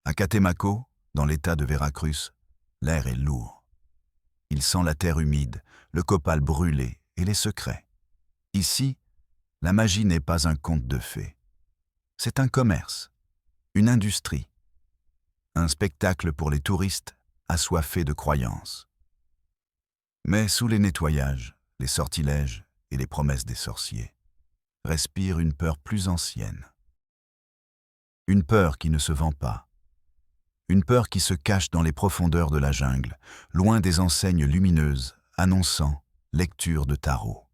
À Catemaco, dans l'état de Veracruz, l'air est lourd. Il sent la terre humide, le copal brûlé et les secrets. Ici, la magie n'est pas un conte de fées. C'est un commerce, une industrie, un spectacle pour les touristes assoiffés de croyances. Mais sous les nettoyages, les sortilèges et les promesses des sorciers, respire une peur plus ancienne. Une peur qui ne se vend pas. Une peur qui se cache dans les profondeurs de la jungle, loin des enseignes lumineuses annonçant lecture de tarot.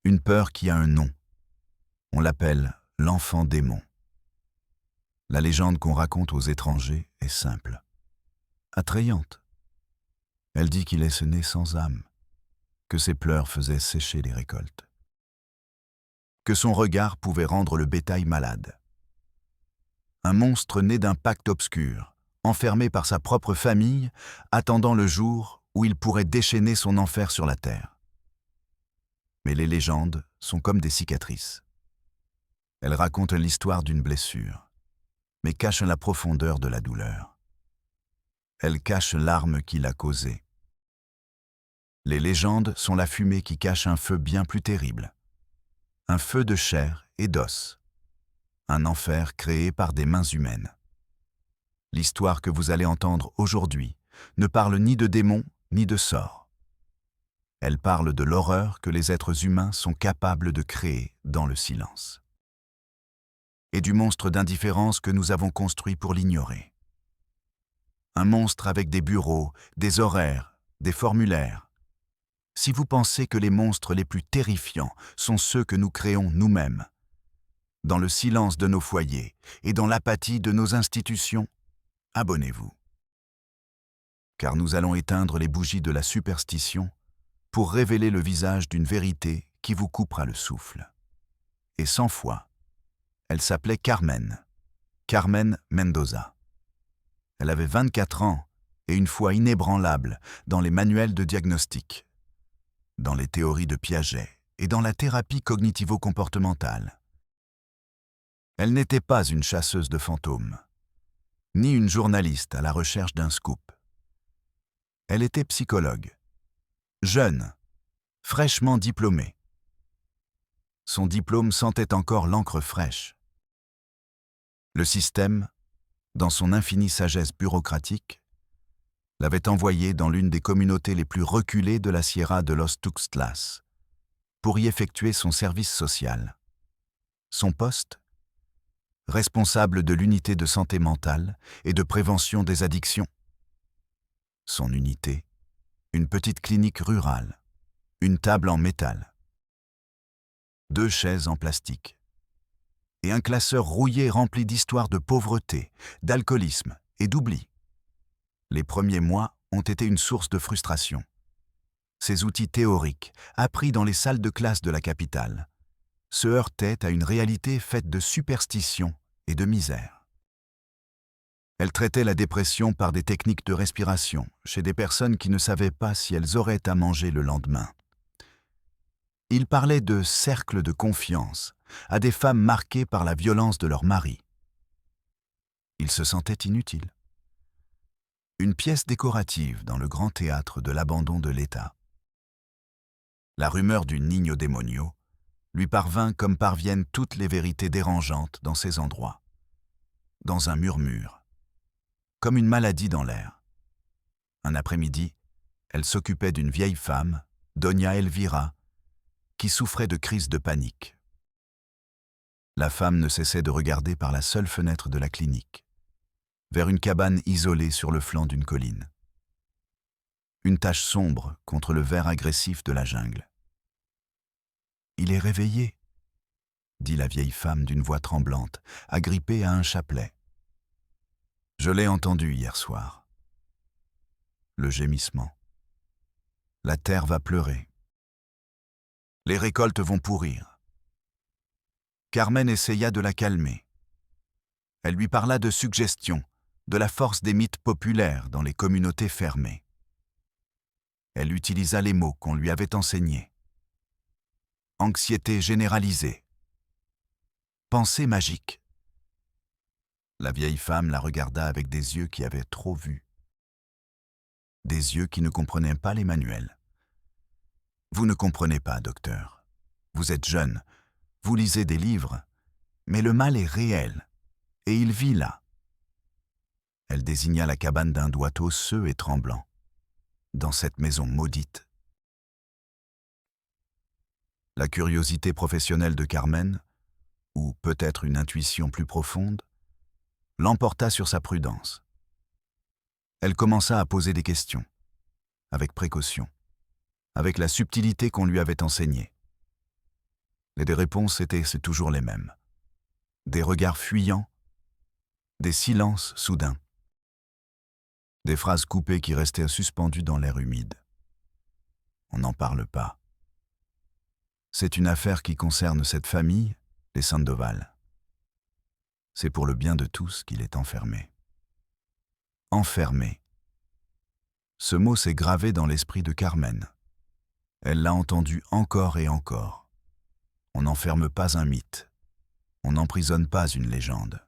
Une peur qui a un nom. On l'appelle l'enfant démon. La légende qu'on raconte aux étrangers est simple, attrayante. Elle dit qu'il est né sans âme, que ses pleurs faisaient sécher les récoltes, que son regard pouvait rendre le bétail malade. Un monstre né d'un pacte obscur, enfermé par sa propre famille, attendant le jour où il pourrait déchaîner son enfer sur la terre. Mais les légendes sont comme des cicatrices. Elles racontent l'histoire d'une blessure, mais cachent la profondeur de la douleur. Elles cachent l'arme qui l'a causée. Les légendes sont la fumée qui cache un feu bien plus terrible. Un feu de chair et d'os. Un enfer créé par des mains humaines. L'histoire que vous allez entendre aujourd'hui ne parle ni de démons ni de sorts. Elle parle de l'horreur que les êtres humains sont capables de créer dans le silence. Et du monstre d'indifférence que nous avons construit pour l'ignorer. Un monstre avec des bureaux, des horaires, des formulaires. Si vous pensez que les monstres les plus terrifiants sont ceux que nous créons nous-mêmes, dans le silence de nos foyers et dans l'apathie de nos institutions, abonnez-vous. Car nous allons éteindre les bougies de la superstition pour révéler le visage d'une vérité qui vous coupera le souffle. Et 100 fois, elle s'appelait Carmen, Carmen Mendoza. Elle avait 24 ans et une foi inébranlable dans les manuels de diagnostic, dans les théories de Piaget et dans la thérapie cognitivo-comportementale. Elle n'était pas une chasseuse de fantômes, ni une journaliste à la recherche d'un scoop. Elle était psychologue, jeune, fraîchement diplômée. Son diplôme sentait encore l'encre fraîche. Le système, dans son infinie sagesse bureaucratique, l'avait envoyée dans l'une des communautés les plus reculées de la Sierra de los Tuxtlas, pour y effectuer son service social. Son poste ? Responsable de l'unité de santé mentale et de prévention des addictions. Son unité ? Une petite clinique rurale, une table en métal, 2 chaises en plastique, et un classeur rouillé rempli d'histoires de pauvreté, d'alcoolisme et d'oubli. Les premiers mois ont été une source de frustration. Ces outils théoriques, appris dans les salles de classe de la capitale, se heurtaient à une réalité faite de superstition et de misère. Elle traitait la dépression par des techniques de respiration chez des personnes qui ne savaient pas si elles auraient à manger le lendemain. Il parlait de cercle de confiance à des femmes marquées par la violence de leur mari. Il se sentait inutile. Une pièce décorative dans le grand théâtre de l'abandon de l'État. La rumeur du Niño Demonio lui parvint comme parviennent toutes les vérités dérangeantes dans ces endroits. Dans un murmure, comme une maladie dans l'air. Un après-midi, elle s'occupait d'une vieille femme, Doña Elvira, qui souffrait de crises de panique. La femme ne cessait de regarder par la seule fenêtre de la clinique, vers une cabane isolée sur le flanc d'une colline. Une tache sombre contre le vert agressif de la jungle. « Il est réveillé », dit la vieille femme d'une voix tremblante, agrippée à un chapelet. « Je l'ai entendu hier soir. » Le gémissement. La terre va pleurer. Les récoltes vont pourrir. Carmen essaya de la calmer. Elle lui parla de suggestions, de la force des mythes populaires dans les communautés fermées. Elle utilisa les mots qu'on lui avait enseignés. Anxiété généralisée. Pensée magique. La vieille femme la regarda avec des yeux qui avaient trop vu. Des yeux qui ne comprenaient pas les manuels. « Vous ne comprenez pas, docteur. Vous êtes jeune, vous lisez des livres, mais le mal est réel, et il vit là. » Elle désigna la cabane d'un doigt osseux et tremblant. Dans cette maison maudite. La curiosité professionnelle de Carmen, ou peut-être une intuition plus profonde, l'emporta sur sa prudence. Elle commença à poser des questions, avec précaution, avec la subtilité qu'on lui avait enseignée. Les réponses étaient toujours les mêmes. Des regards fuyants, des silences soudains, des phrases coupées qui restaient suspendues dans l'air humide. On n'en parle pas. C'est une affaire qui concerne cette famille, les Sandoval. C'est pour le bien de tous qu'il est enfermé. Enfermé. Ce mot s'est gravé dans l'esprit de Carmen. Elle l'a entendu encore et encore. On n'enferme pas un mythe. On n'emprisonne pas une légende.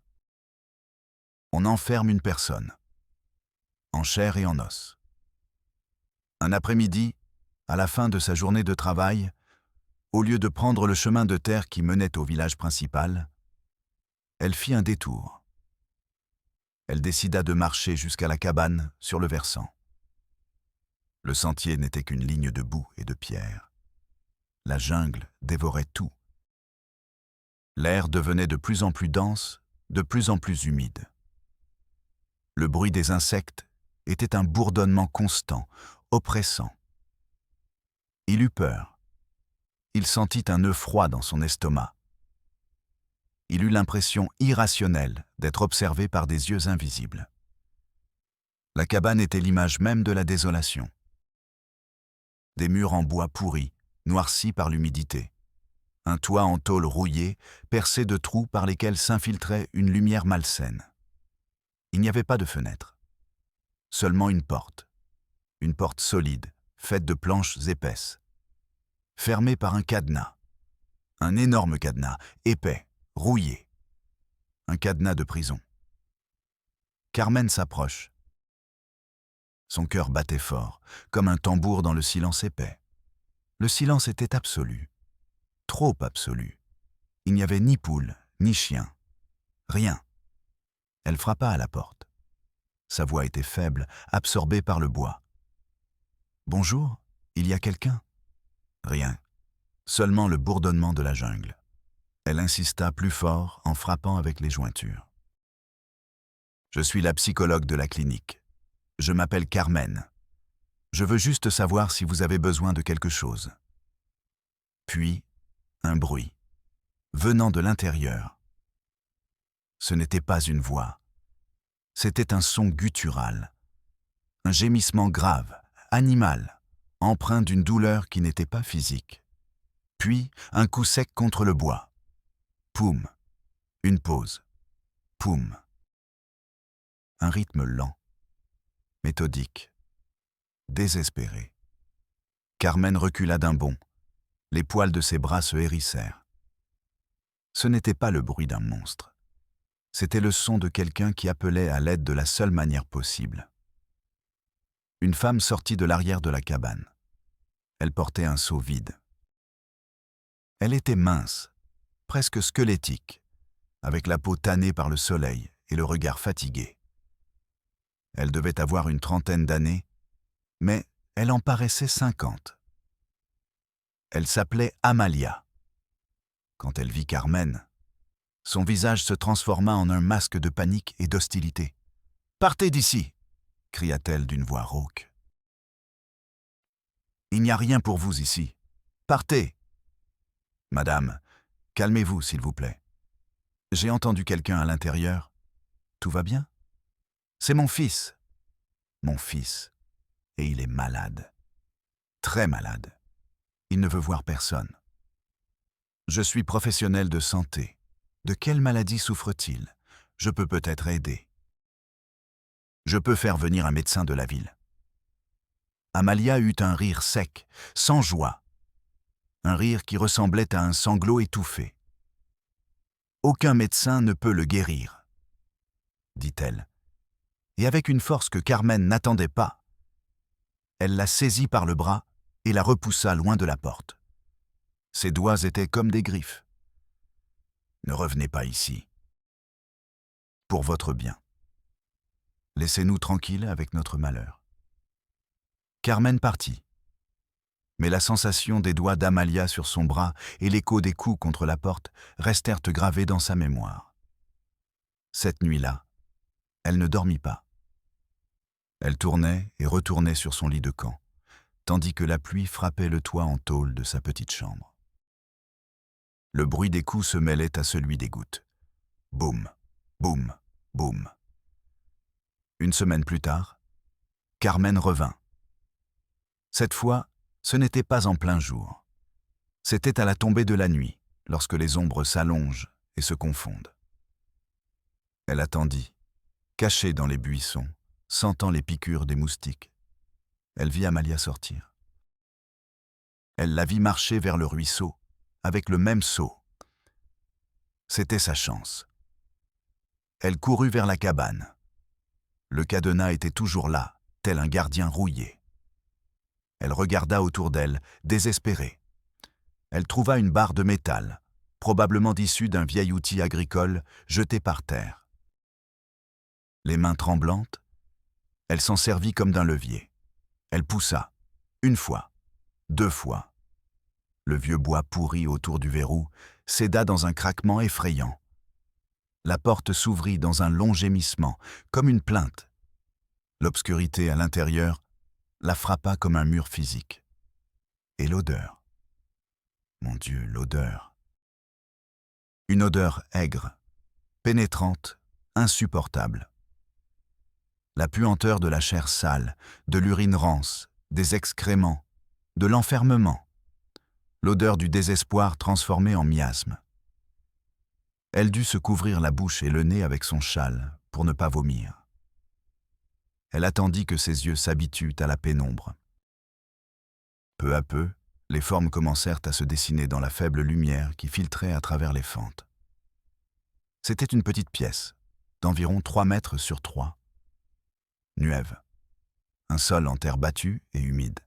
On enferme une personne, en chair et en os. Un après-midi, à la fin de sa journée de travail, au lieu de prendre le chemin de terre qui menait au village principal, elle fit un détour. Elle décida de marcher jusqu'à la cabane sur le versant. Le sentier n'était qu'une ligne de boue et de pierre. La jungle dévorait tout. L'air devenait de plus en plus dense, de plus en plus humide. Le bruit des insectes était un bourdonnement constant, oppressant. Il eut peur. Il sentit un nœud froid dans son estomac. Il eut l'impression irrationnelle d'être observé par des yeux invisibles. La cabane était l'image même de la désolation. Des murs en bois pourris, noircis par l'humidité. Un toit en tôle rouillée, percé de trous par lesquels s'infiltrait une lumière malsaine. Il n'y avait pas de fenêtre. Seulement une porte solide, faite de planches épaisses. Fermée par un cadenas. Un énorme cadenas, épais, rouillé. Un cadenas de prison. Carmen s'approche. Son cœur battait fort, comme un tambour dans le silence épais. Le silence était absolu. Trop absolu. Il n'y avait ni poule, ni chien. Rien. Elle frappa à la porte. Sa voix était faible, absorbée par le bois. « Bonjour, il y a quelqu'un » ? Rien. Seulement le bourdonnement de la jungle. Elle insista plus fort en frappant avec les jointures. « Je suis la psychologue de la clinique. Je m'appelle Carmen. Je veux juste savoir si vous avez besoin de quelque chose. » Puis, un bruit, venant de l'intérieur. Ce n'était pas une voix. C'était un son guttural. Un gémissement grave, animal, empreint d'une douleur qui n'était pas physique. Puis, un coup sec contre le bois. Poum. Une pause. Poum. Un rythme lent, méthodique, désespéré. Carmen recula d'un bond. Les poils de ses bras se hérissèrent. Ce n'était pas le bruit d'un monstre. C'était le son de quelqu'un qui appelait à l'aide de la seule manière possible. Une femme sortit de l'arrière de la cabane. Elle portait un seau vide. Elle était mince, presque squelettique, avec la peau tannée par le soleil et le regard fatigué. Elle devait avoir une trentaine d'années, mais elle en paraissait 50. Elle s'appelait Amalia. Quand elle vit Carmen, son visage se transforma en un masque de panique et d'hostilité. « Partez d'ici !» cria-t-elle d'une voix rauque. « Il n'y a rien pour vous ici. Partez !»« Madame, calmez-vous, s'il vous plaît. J'ai entendu quelqu'un à l'intérieur. Tout va bien ? C'est mon fils. Mon fils. Et il est malade. Très malade. Il ne veut voir personne. Je suis professionnel de santé. De quelle maladie souffre-t-il ? Je peux peut-être aider. Je peux faire venir un médecin de la ville. » Amalia eut un rire sec, sans joie. Un rire qui ressemblait à un sanglot étouffé. Aucun médecin ne peut le guérir. dit-elle. Et avec une force que Carmen n'attendait pas, elle la saisit par le bras et la repoussa loin de la porte. Ses doigts étaient comme des griffes. « Ne revenez pas ici. Pour votre bien. Laissez-nous tranquilles avec notre malheur. » Carmen partit. Mais la sensation des doigts d'Amalia sur son bras et l'écho des coups contre la porte restèrent gravés dans sa mémoire. Cette nuit-là, elle ne dormit pas. Elle tournait et retournait sur son lit de camp, tandis que la pluie frappait le toit en tôle de sa petite chambre. Le bruit des coups se mêlait à celui des gouttes. Boum, boum, boum. Une semaine plus tard, Carmen revint. Cette fois, ce n'était pas en plein jour. C'était à la tombée de la nuit, lorsque les ombres s'allongent et se confondent. Elle attendit, cachée dans les buissons, sentant les piqûres des moustiques. Elle vit Amalia sortir. Elle la vit marcher vers le ruisseau, avec le même seau. C'était sa chance. Elle courut vers la cabane. Le cadenas était toujours là, tel un gardien rouillé. Elle regarda autour d'elle, désespérée. Elle trouva une barre de métal, probablement issue d'un vieil outil agricole jeté par terre. Les mains tremblantes, elle s'en servit comme d'un levier. Elle poussa, une fois, 2 fois. Le vieux bois pourri autour du verrou céda dans un craquement effrayant. La porte s'ouvrit dans un long gémissement, comme une plainte. L'obscurité à l'intérieur la frappa comme un mur physique. Et l'odeur. Mon Dieu, l'odeur. Une odeur aigre, pénétrante, insupportable. La puanteur de la chair sale, de l'urine rance, des excréments, de l'enfermement. L'odeur du désespoir transformée en miasme. Elle dut se couvrir la bouche et le nez avec son châle pour ne pas vomir. Elle attendit que ses yeux s'habituent à la pénombre. Peu à peu, les formes commencèrent à se dessiner dans la faible lumière qui filtrait à travers les fentes. C'était une petite pièce, d'environ 3 mètres sur 3. Nuève. Un sol en terre battue et humide.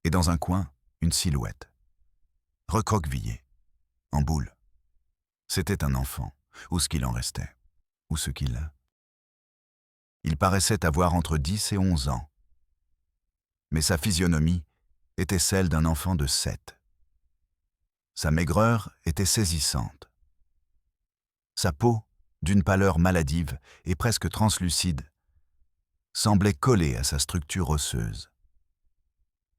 Et dans un coin, une silhouette. Recroquevillée, en boule. C'était un enfant, ou ce qu'il en restait, ou ce qu'il... Il paraissait avoir entre 10 et 11 ans. Mais sa physionomie était celle d'un enfant de 7. Sa maigreur était saisissante. Sa peau, d'une pâleur maladive et presque translucide, semblait collée à sa structure osseuse.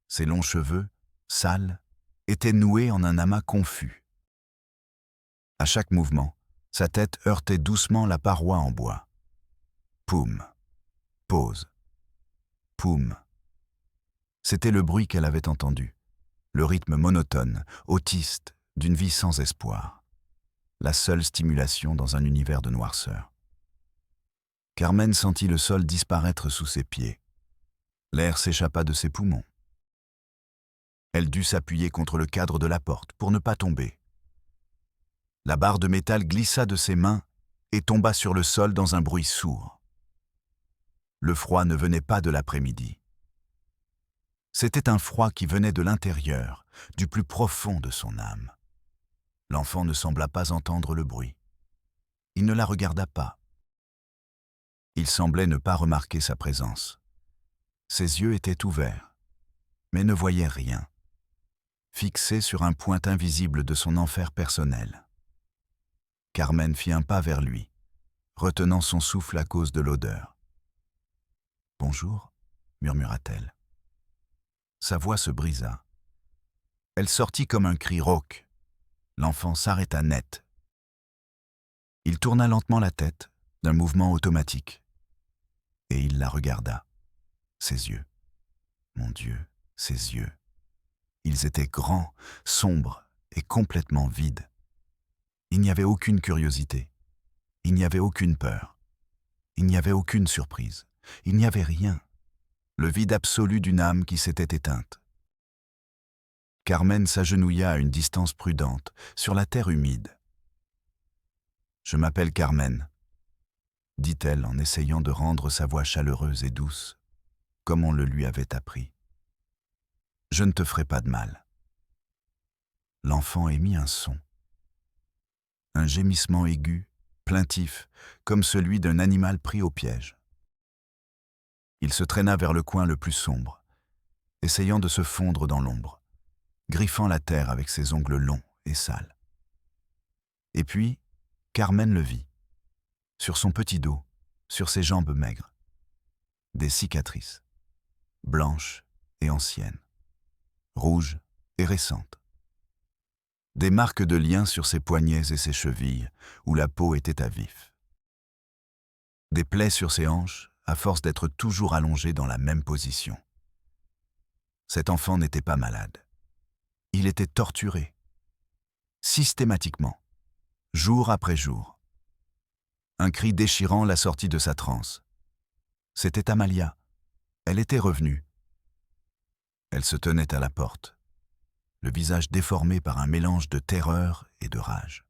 Ses longs cheveux, sales, étaient noués en un amas confus. À chaque mouvement, sa tête heurtait doucement la paroi en bois. Poum, pause, poum. C'était le bruit qu'elle avait entendu, le rythme monotone, autiste, d'une vie sans espoir. La seule stimulation dans un univers de noirceur. Carmen sentit le sol disparaître sous ses pieds. L'air s'échappa de ses poumons. Elle dut s'appuyer contre le cadre de la porte pour ne pas tomber. La barre de métal glissa de ses mains et tomba sur le sol dans un bruit sourd. Le froid ne venait pas de l'après-midi. C'était un froid qui venait de l'intérieur, du plus profond de son âme. L'enfant ne sembla pas entendre le bruit. Il ne la regarda pas. Il semblait ne pas remarquer sa présence. Ses yeux étaient ouverts, mais ne voyaient rien, fixés sur un point invisible de son enfer personnel. Carmen fit un pas vers lui, retenant son souffle à cause de l'odeur. « Bonjour » murmura-t-elle. Sa voix se brisa. Elle sortit comme un cri rauque. L'enfant s'arrêta net. Il tourna lentement la tête, d'un mouvement automatique, et il la regarda. Ses yeux. Mon Dieu, ses yeux. Ils étaient grands, sombres et complètement vides. Il n'y avait aucune curiosité. Il n'y avait aucune peur. Il n'y avait aucune surprise. Il n'y avait rien. Le vide absolu d'une âme qui s'était éteinte. Carmen s'agenouilla à une distance prudente, sur la terre humide. « Je m'appelle Carmen. dit-elle en essayant de rendre sa voix chaleureuse et douce, comme on le lui avait appris. « Je ne te ferai pas de mal. » L'enfant émit un son. Un gémissement aigu, plaintif, comme celui d'un animal pris au piège. Il se traîna vers le coin le plus sombre, essayant de se fondre dans l'ombre, griffant la terre avec ses ongles longs et sales. Et puis, Carmen le vit, sur son petit dos, sur ses jambes maigres. Des cicatrices, blanches et anciennes, rouges et récentes. Des marques de liens sur ses poignets et ses chevilles, où la peau était à vif. Des plaies sur ses hanches, à force d'être toujours allongé dans la même position. Cet enfant n'était pas malade. Il était torturé, systématiquement, jour après jour. Un cri déchirant la sortit de sa transe. C'était Amalia. Elle était revenue. Elle se tenait à la porte, le visage déformé par un mélange de terreur et de rage.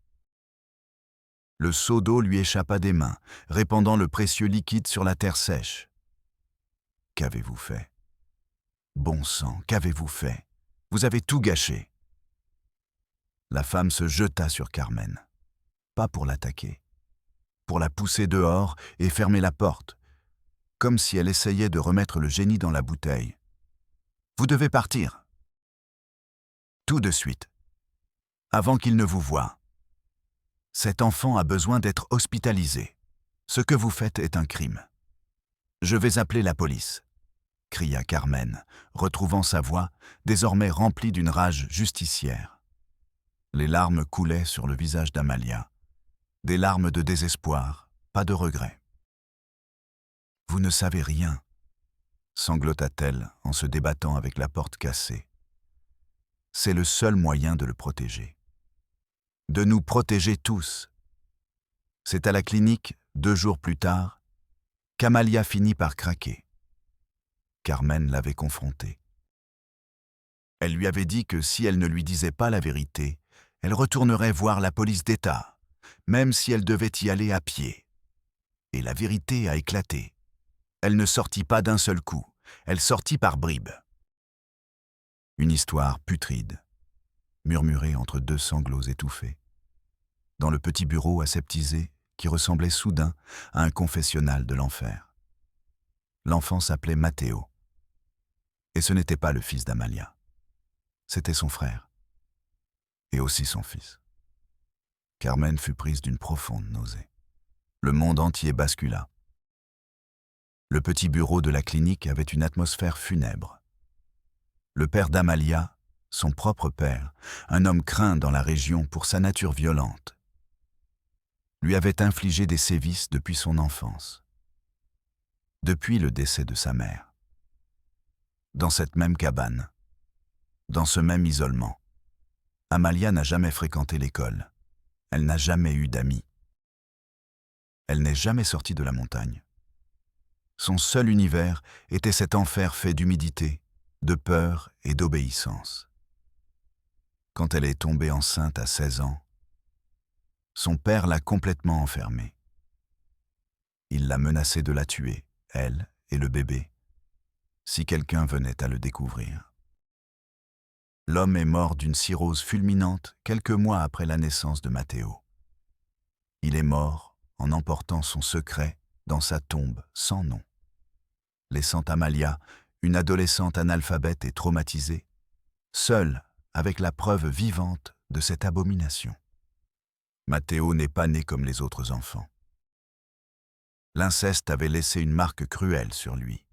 Le seau d'eau lui échappa des mains, répandant le précieux liquide sur la terre sèche. « Qu'avez-vous fait ? Bon sang, qu'avez-vous fait ? Vous avez tout gâché !» La femme se jeta sur Carmen, pas pour l'attaquer, pour la pousser dehors et fermer la porte, comme si elle essayait de remettre le génie dans la bouteille. « Vous devez partir. Tout de suite, avant qu'il ne vous voie. Cet enfant a besoin d'être hospitalisé. Ce que vous faites est un crime. Je vais appeler la police, » cria Carmen, retrouvant sa voix, désormais remplie d'une rage justicière. Les larmes coulaient sur le visage d'Amalia, des larmes de désespoir, pas de regret. « Vous ne savez rien, » sanglota-t-elle en se débattant avec la porte cassée. « C'est le seul moyen de le protéger. De nous protéger tous. » C'est à la clinique, 2 jours plus tard, qu'Amalia finit par craquer. Carmen l'avait confrontée. Elle lui avait dit que si elle ne lui disait pas la vérité, elle retournerait voir la police d'État, même si elle devait y aller à pied. Et la vérité a éclaté. Elle ne sortit pas d'un seul coup, elle sortit par bribes. Une histoire putride, murmurée entre 2 sanglots étouffés, dans le petit bureau aseptisé qui ressemblait soudain à un confessionnal de l'enfer. L'enfant s'appelait Matteo. Et ce n'était pas le fils d'Amalia. C'était son frère. Et aussi son fils. Carmen fut prise d'une profonde nausée. Le monde entier bascula. Le petit bureau de la clinique avait une atmosphère funèbre. Le père d'Amalia, son propre père, un homme craint dans la région pour sa nature violente, lui avait infligé des sévices depuis son enfance, depuis le décès de sa mère. Dans cette même cabane, dans ce même isolement, Amalia n'a jamais fréquenté l'école. Elle n'a jamais eu d'amis. Elle n'est jamais sortie de la montagne. Son seul univers était cet enfer fait d'humidité, de peur et d'obéissance. Quand elle est tombée enceinte à 16 ans, son père l'a complètement enfermée. Il l'a menacée de la tuer, elle et le bébé, si quelqu'un venait à le découvrir. L'homme est mort d'une cirrhose fulminante quelques mois après la naissance de Matteo. Il est mort en emportant son secret dans sa tombe sans nom, laissant Amalia, une adolescente analphabète et traumatisée, seule avec la preuve vivante de cette abomination. Matteo n'est pas né comme les autres enfants. L'inceste avait laissé une marque cruelle sur lui.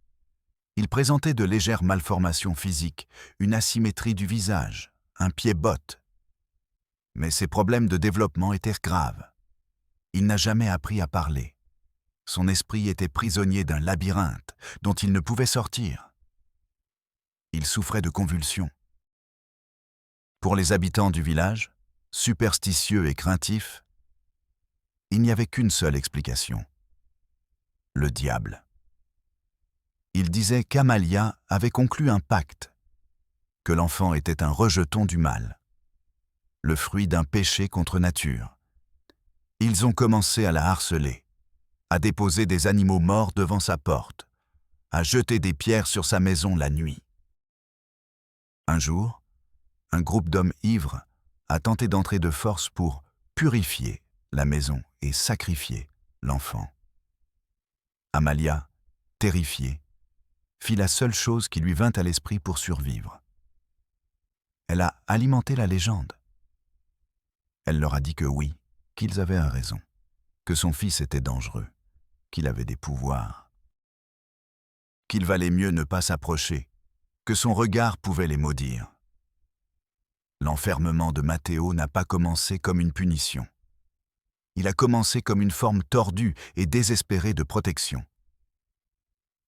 Il présentait de légères malformations physiques, une asymétrie du visage, un pied botte. Mais ses problèmes de développement étaient graves. Il n'a jamais appris à parler. Son esprit était prisonnier d'un labyrinthe dont il ne pouvait sortir. Il souffrait de convulsions. Pour les habitants du village, superstitieux et craintifs, il n'y avait qu'une seule explication. Le diable. Il disait qu'Amalia avait conclu un pacte, que l'enfant était un rejeton du mal, le fruit d'un péché contre nature. Ils ont commencé à la harceler, à déposer des animaux morts devant sa porte, à jeter des pierres sur sa maison la nuit. Un jour, un groupe d'hommes ivres a tenté d'entrer de force pour purifier la maison et sacrifier l'enfant. Amalia, terrifiée, fit la seule chose qui lui vint à l'esprit pour survivre. Elle a alimenté la légende. Elle leur a dit que oui, qu'ils avaient raison, que son fils était dangereux, qu'il avait des pouvoirs, qu'il valait mieux ne pas s'approcher, que son regard pouvait les maudire. L'enfermement de Matteo n'a pas commencé comme une punition. Il a commencé comme une forme tordue et désespérée de protection.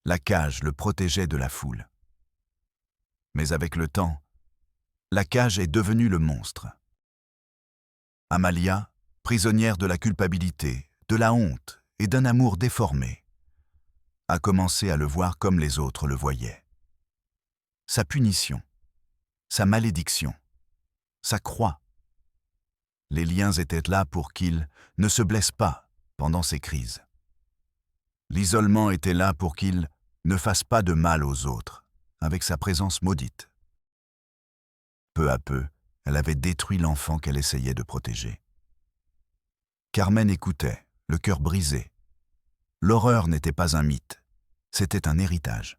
La cage le protégeait de la foule. Mais avec le temps, la cage est devenue le monstre. Amalia, prisonnière de la culpabilité, de la honte et d'un amour déformé, a commencé à le voir comme les autres le voyaient. Sa punition, sa malédiction, sa croix. Les liens étaient là pour qu'il ne se blesse pas pendant ses crises. L'isolement était là pour qu'il ne fasse pas de mal aux autres, avec sa présence maudite. Peu à peu, elle avait détruit l'enfant qu'elle essayait de protéger. Carmen écoutait, le cœur brisé. L'horreur n'était pas un mythe, c'était un héritage.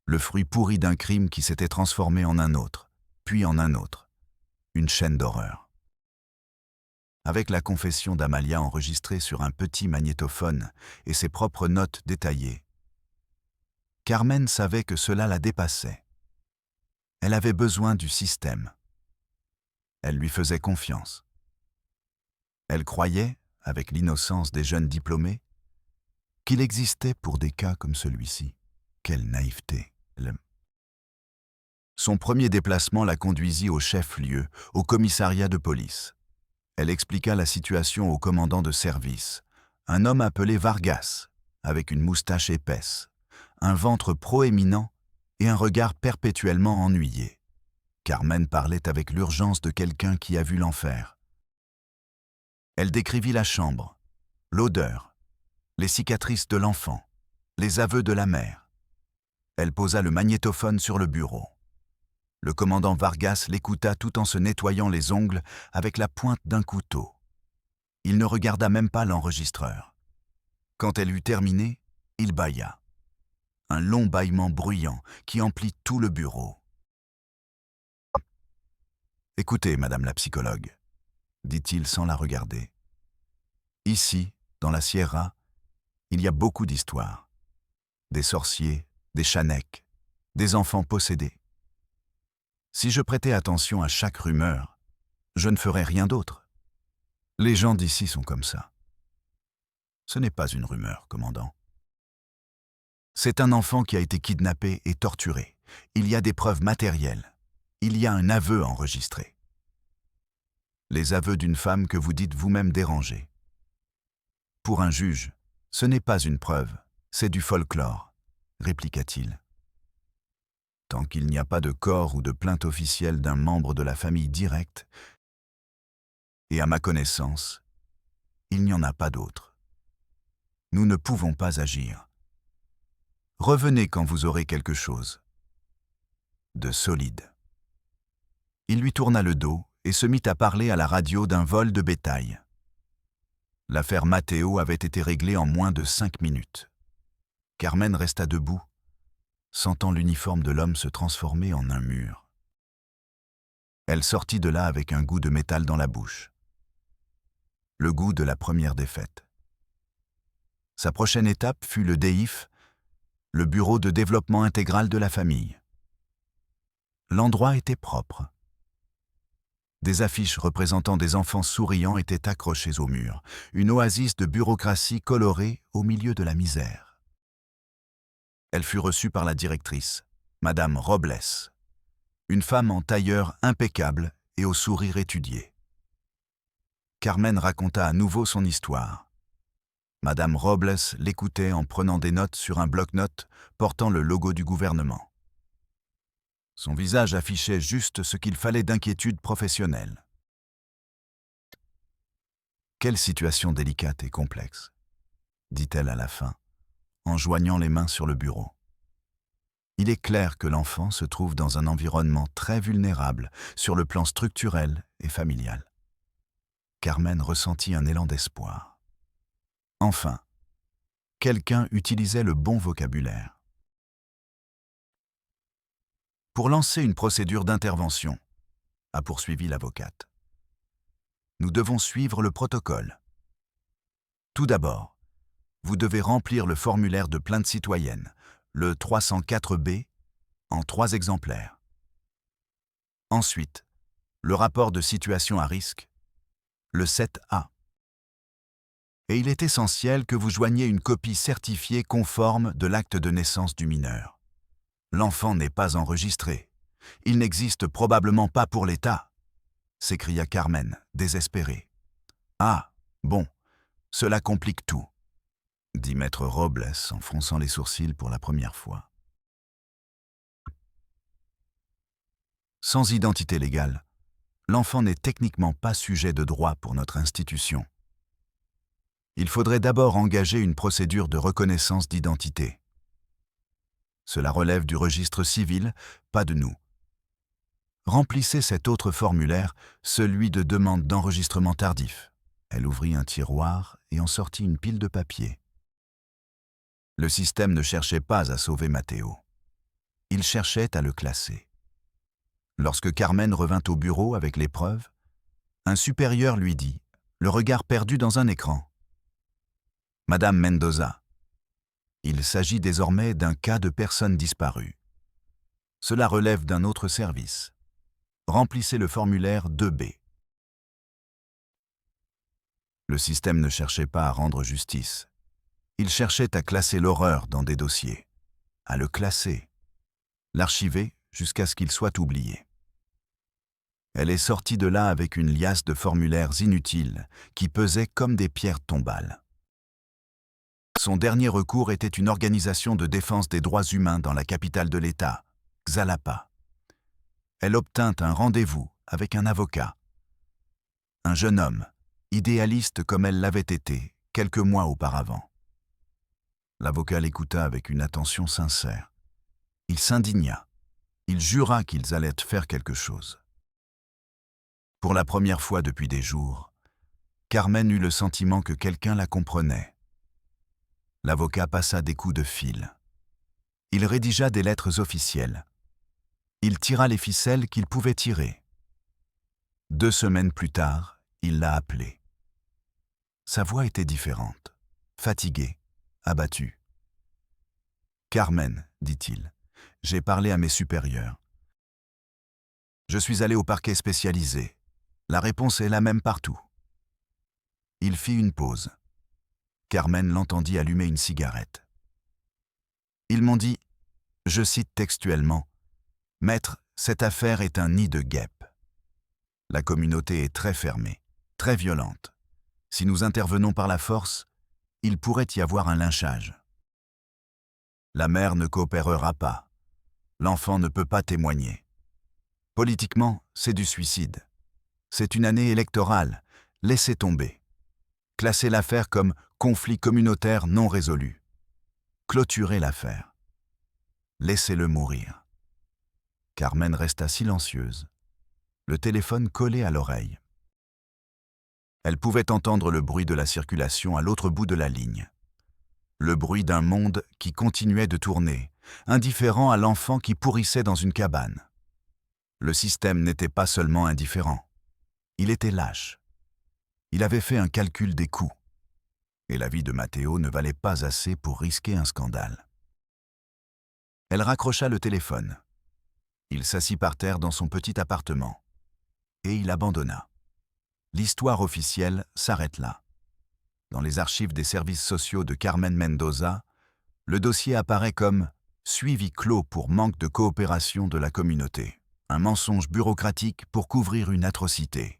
Le fruit pourri d'un crime qui s'était transformé en un autre, puis en un autre. Une chaîne d'horreur. Avec la confession d'Amalia enregistrée sur un petit magnétophone et ses propres notes détaillées, Carmen savait que cela la dépassait. Elle avait besoin du système. Elle lui faisait confiance. Elle croyait, avec l'innocence des jeunes diplômés, qu'il existait pour des cas comme celui-ci. Quelle naïveté! Son premier déplacement la conduisit au chef-lieu, au commissariat de police. Elle expliqua la situation au commandant de service, un homme appelé Vargas, avec une moustache épaisse, un ventre proéminent et un regard perpétuellement ennuyé. Carmen parlait avec l'urgence de quelqu'un qui a vu l'enfer. Elle décrivit la chambre, l'odeur, les cicatrices de l'enfant, les aveux de la mère. Elle posa le magnétophone sur le bureau. Le commandant Vargas l'écouta tout en se nettoyant les ongles avec la pointe d'un couteau. Il ne regarda même pas l'enregistreur. Quand elle eut terminé, il bâilla. Un long bâillement bruyant qui emplit tout le bureau. « Écoutez, madame la psychologue, » dit-il sans la regarder. « Ici, dans la Sierra, il y a beaucoup d'histoires. Des sorciers, des chanèques, des enfants possédés. Si je prêtais attention à chaque rumeur, je ne ferais rien d'autre. Les gens d'ici sont comme ça. Ce n'est pas une rumeur, commandant. C'est un enfant qui a été kidnappé et torturé. Il y a des preuves matérielles. Il y a un aveu enregistré. Les aveux d'une femme que vous dites vous-même déranger. Pour un juge, ce n'est pas une preuve, c'est du folklore, répliqua-t-il. Tant qu'il n'y a pas de corps ou de plainte officielle d'un membre de la famille directe, et à ma connaissance, il n'y en a pas d'autre. Nous ne pouvons pas agir. Revenez quand vous aurez quelque chose de solide. Il lui tourna le dos et se mit à parler à la radio d'un vol de bétail. L'affaire Matteo avait été réglée en moins de 5 minutes. Carmen resta debout, sentant l'uniforme de l'homme se transformer en un mur. Elle sortit de là avec un goût de métal dans la bouche. Le goût de la première défaite. Sa prochaine étape fut le DEIF, le Bureau de développement intégral de la famille. L'endroit était propre. Des affiches représentant des enfants souriants étaient accrochées au mur, une oasis de bureaucratie colorée au milieu de la misère. Elle fut reçue par la directrice, Madame Robles, une femme en tailleur impeccable et au sourire étudié. Carmen raconta à nouveau son histoire. Madame Robles l'écoutait en prenant des notes sur un bloc-notes portant le logo du gouvernement. Son visage affichait juste ce qu'il fallait d'inquiétude professionnelle. Quelle situation délicate et complexe. dit-elle à la fin, en joignant les mains sur le bureau. Il est clair que l'enfant se trouve dans un environnement très vulnérable sur le plan structurel et familial. Carmen ressentit un élan d'espoir. Enfin, quelqu'un utilisait le bon vocabulaire. Pour lancer une procédure d'intervention, a poursuivi l'avocate, nous devons suivre le protocole. Tout d'abord, vous devez remplir le formulaire de plainte citoyenne, le 304B, en 3 exemplaires. Ensuite, le rapport de situation à risque, le 7A. Et il est essentiel que vous joigniez une copie certifiée conforme de l'acte de naissance du mineur. L'enfant n'est pas enregistré. Il n'existe probablement pas pour l'État, s'écria Carmen, désespérée. Ah, bon, cela complique tout, dit maître Robles en fronçant les sourcils pour la première fois. Sans identité légale, l'enfant n'est techniquement pas sujet de droit pour notre institution. Il faudrait d'abord engager une procédure de reconnaissance d'identité. Cela relève du registre civil, pas de nous. Remplissez cet autre formulaire, celui de demande d'enregistrement tardif. Elle ouvrit un tiroir et en sortit une pile de papier. Le système ne cherchait pas à sauver Matteo. Il cherchait à le classer. Lorsque Carmen revint au bureau avec les preuves, un supérieur lui dit, le regard perdu dans un écran. « Madame Mendoza, il s'agit désormais d'un cas de personne disparue. Cela relève d'un autre service. Remplissez le formulaire 2B. » Le système ne cherchait pas à rendre justice. Il cherchait à classer l'horreur dans des dossiers, à le classer, l'archiver jusqu'à ce qu'il soit oublié. Elle est sortie de là avec une liasse de formulaires inutiles qui pesaient comme des pierres tombales. Son dernier recours était une organisation de défense des droits humains dans la capitale de l'État, Xalapa. Elle obtint un rendez-vous avec un avocat. Un jeune homme, idéaliste comme elle l'avait été quelques mois auparavant. L'avocat l'écouta avec une attention sincère. Il s'indigna. Il jura qu'ils allaient faire quelque chose. Pour la première fois depuis des jours, Carmen eut le sentiment que quelqu'un la comprenait. L'avocat passa des coups de fil. Il rédigea des lettres officielles. Il tira les ficelles qu'il pouvait tirer. 2 semaines plus tard, il l'a appelée. Sa voix était différente, fatiguée, abattue. « Carmen, dit-il, j'ai parlé à mes supérieurs. Je suis allé au parquet spécialisé. La réponse est la même partout. » Il fit une pause. Carmen l'entendit allumer une cigarette. Ils m'ont dit, je cite textuellement, « Maître, cette affaire est un nid de guêpes. La communauté est très fermée, très violente. Si nous intervenons par la force, il pourrait y avoir un lynchage. La mère ne coopérera pas. L'enfant ne peut pas témoigner. Politiquement, c'est du suicide. C'est une année électorale. Laissez tomber. Classez l'affaire comme conflit communautaire non résolu. Clôturez l'affaire. Laissez-le mourir. » Carmen resta silencieuse, le téléphone collé à l'oreille. Elle pouvait entendre le bruit de la circulation à l'autre bout de la ligne. Le bruit d'un monde qui continuait de tourner, indifférent à l'enfant qui pourrissait dans une cabane. Le système n'était pas seulement indifférent, il était lâche. Il avait fait un calcul des coûts. Et la vie de Matteo ne valait pas assez pour risquer un scandale. Elle raccrocha le téléphone. Il s'assit par terre dans son petit appartement. Et il abandonna. L'histoire officielle s'arrête là. Dans les archives des services sociaux de Carmen Mendoza, le dossier apparaît comme « suivi clos pour manque de coopération de la communauté », un mensonge bureaucratique pour couvrir une atrocité.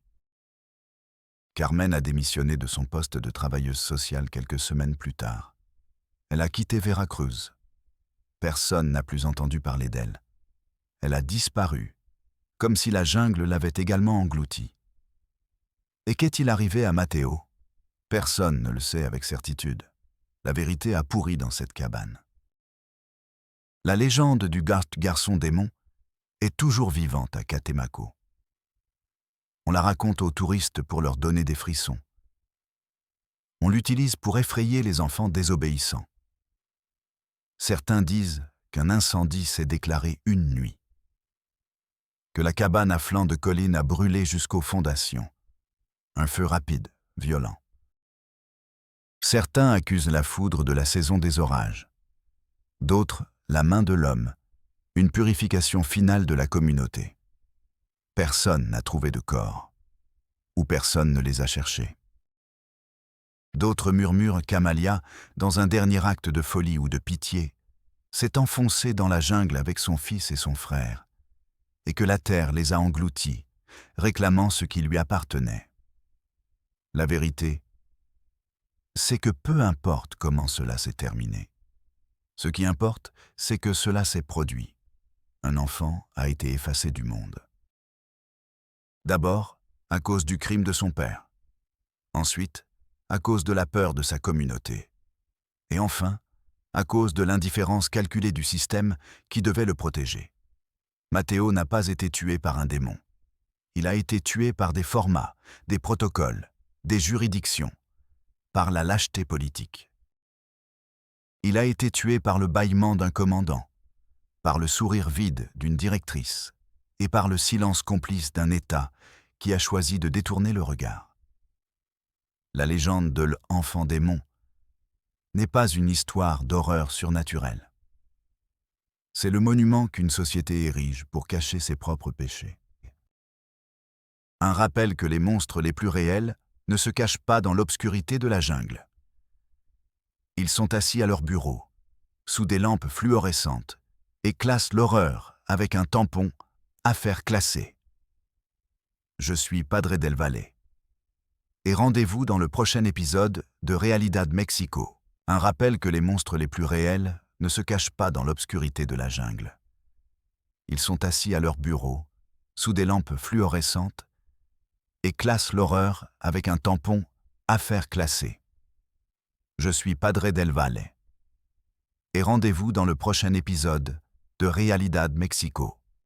Carmen a démissionné de son poste de travailleuse sociale quelques semaines plus tard. Elle a quitté Veracruz. Personne n'a plus entendu parler d'elle. Elle a disparu, comme si la jungle l'avait également engloutie. Et qu'est-il arrivé à Matteo ? Personne ne le sait avec certitude. La vérité a pourri dans cette cabane. La légende du garçon démon est toujours vivante à Catemaco. On la raconte aux touristes pour leur donner des frissons. On l'utilise pour effrayer les enfants désobéissants. Certains disent qu'un incendie s'est déclaré une nuit, que la cabane à flanc de colline a brûlé jusqu'aux fondations. Un feu rapide, violent. Certains accusent la foudre de la saison des orages. D'autres, la main de l'homme, une purification finale de la communauté. Personne n'a trouvé de corps, ou personne ne les a cherchés. D'autres murmurent qu'Amalia, dans un dernier acte de folie ou de pitié, s'est enfoncée dans la jungle avec son fils et son frère, et que la terre les a engloutis, réclamant ce qui lui appartenait. La vérité, c'est que peu importe comment cela s'est terminé. Ce qui importe, c'est que cela s'est produit. Un enfant a été effacé du monde. D'abord, à cause du crime de son père. Ensuite, à cause de la peur de sa communauté. Et enfin, à cause de l'indifférence calculée du système qui devait le protéger. Matteo n'a pas été tué par un démon. Il a été tué par des formats, des protocoles, des juridictions, par la lâcheté politique. Il a été tué par le bâillement d'un commandant, par le sourire vide d'une directrice et par le silence complice d'un État qui a choisi de détourner le regard. La légende de l'enfant démon n'est pas une histoire d'horreur surnaturelle. C'est le monument qu'une société érige pour cacher ses propres péchés. Un rappel que les monstres les plus réels ne se cachent pas dans l'obscurité de la jungle. Ils sont assis à leur bureau, sous des lampes fluorescentes, et classent l'horreur avec un tampon « Affaire classée ». Je suis Padre del Valle. Et rendez-vous dans le prochain épisode de Realidad Mexico. Un rappel que les monstres les plus réels ne se cachent pas dans l'obscurité de la jungle. Ils sont assis à leur bureau, sous des lampes fluorescentes, et classent l'horreur avec un tampon « Affaire classée ». Je suis Padre del Valle. Et rendez-vous dans le prochain épisode de Realidad Mexico.